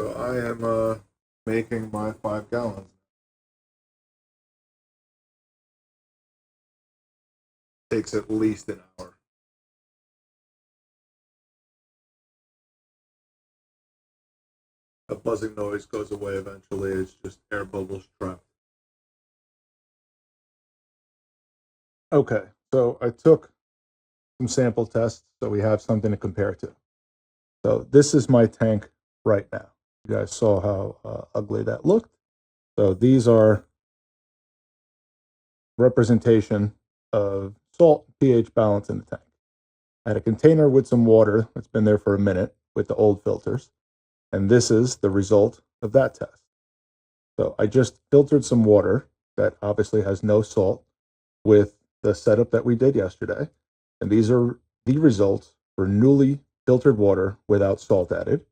So I am making my 5 gallons. Takes at least an hour. A buzzing noise goes away eventually. It's just air bubbles trapped. Okay, so I took some sample tests so we have something to compare to. So this is my tank right now. You guys saw how ugly that looked. So these are representation of salt pH balance in the tank. I had a container with some water that's been there for a minute with the old filters, and this is the result of that test. So I just filtered some water that obviously has no salt with the setup that we did yesterday, and these are the results for newly filtered water without salt added.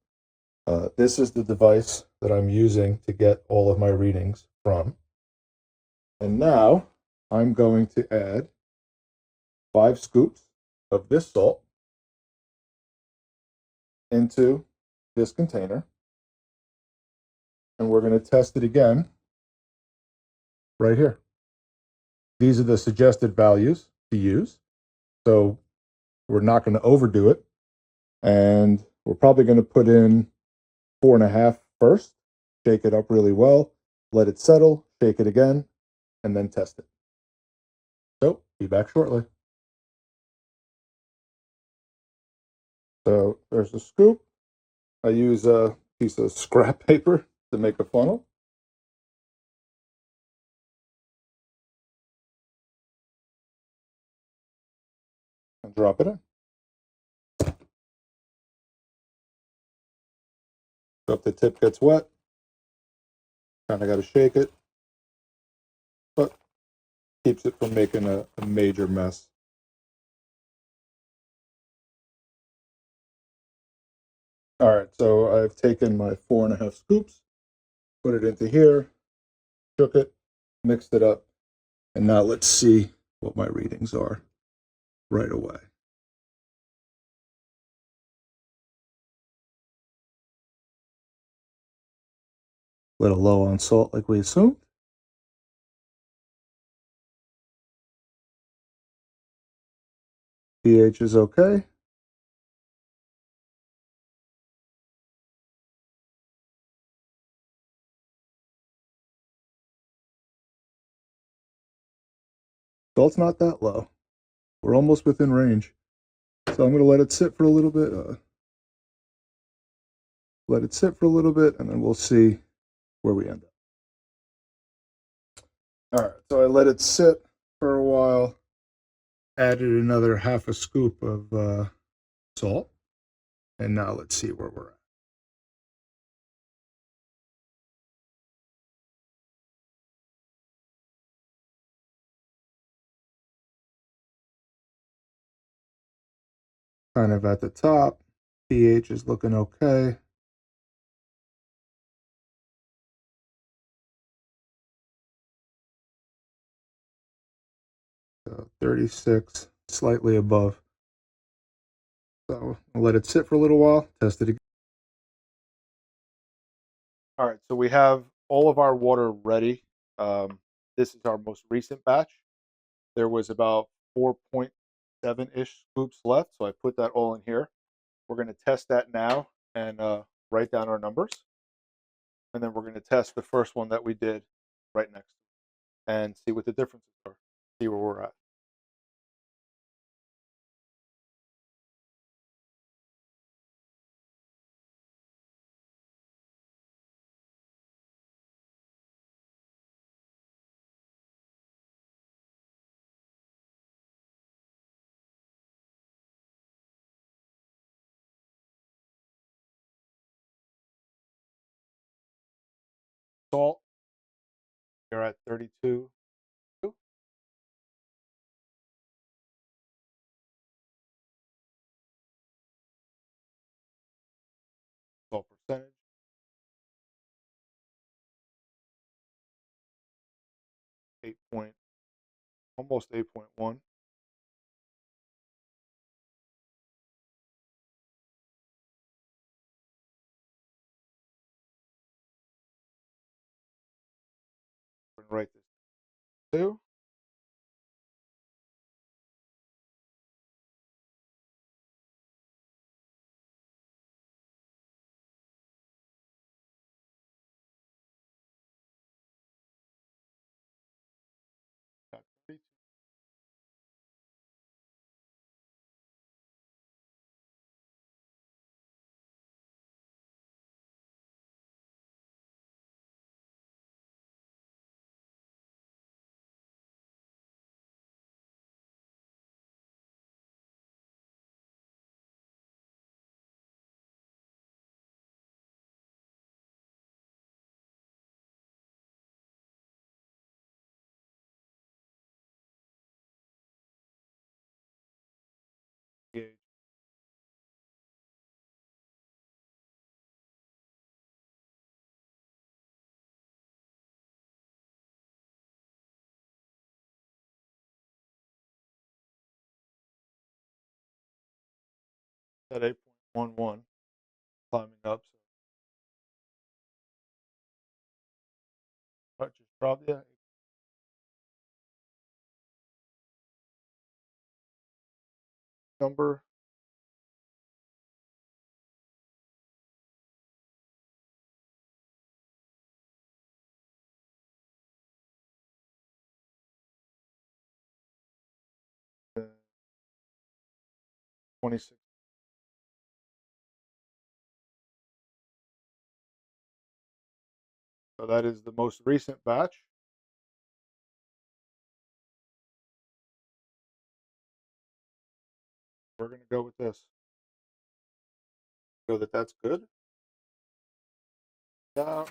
This is the device that I'm using to get all of my readings from. And now I'm going to add 5 scoops of this salt into this container. And we're going to test it again right here. These are the suggested values to use. So we're not going to overdo it. And we're probably going to put in 4.5 first, shake it up really well, let it settle, shake it again, and then test it. So be back shortly. So there's the scoop. I use a piece of scrap paper to make a funnel. And drop it in. So if the tip gets wet, kind of got to shake it, but keeps it from making a major mess. All right, so I've taken my 4.5 scoops, put it into here, shook it, mixed it up, and now let's see what my readings are right away. A little low on salt like we assumed. pH is okay. Salt's not that low. We're almost within range. So I'm going to let it sit for a little bit. Let it sit for a little bit, and then we'll see where we end up. All right, so I let it sit for a while. Added another 1/2 scoop of salt, and now let's see where we're at. Kind of at the top. pH is looking okay. So 36, slightly above. So I'll let it sit for a little while, test it again. All right, so we have all of our water ready. This is our most recent batch. There was about 4.7-ish scoops left, so I put that all in here. We're going to test that now and write down our numbers. And then we're going to test the first one that we did right next and see what the differences are, see where we're at. Salt, you're at 32. 12%. Almost 8.1. to write this 2. Got 32. Gauge. At 8.11, climbing up. So just probably number 26. So that is the most recent batch. We're going to go with this. So that's good. Now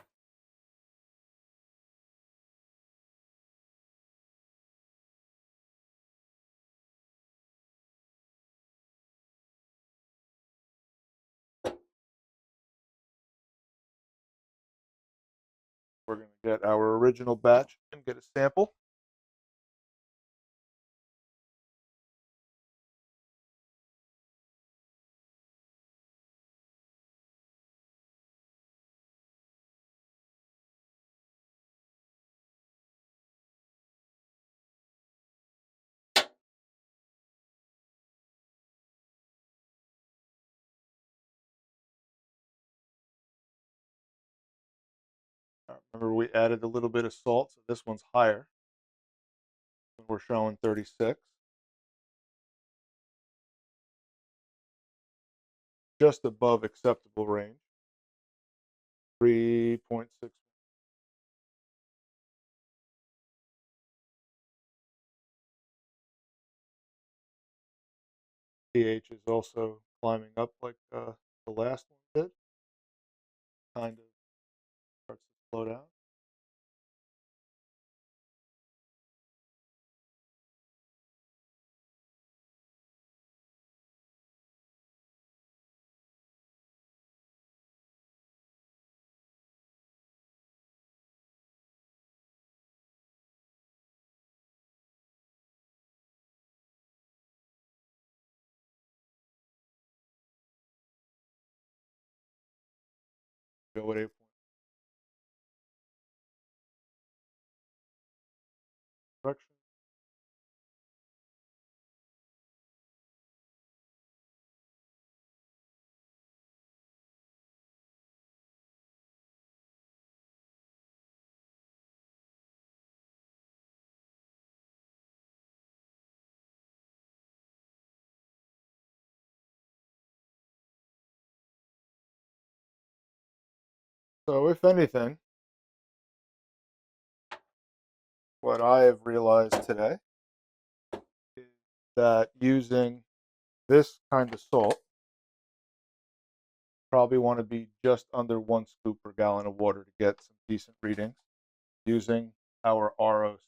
we're going to get our original batch and get a sample. Remember, we added a little bit of salt, so this one's higher. We're showing 36. Just above acceptable range. 3.6. pH is also climbing up like the last one did. Kind of starts to slow down. Go at 8. Correction. So if anything, what I have realized today is that using this kind of salt, probably want to be just under 1 scoop per gallon of water to get some decent readings using our RO.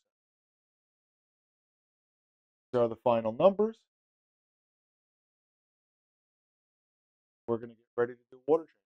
These are the final numbers. We're going to get ready to do water change.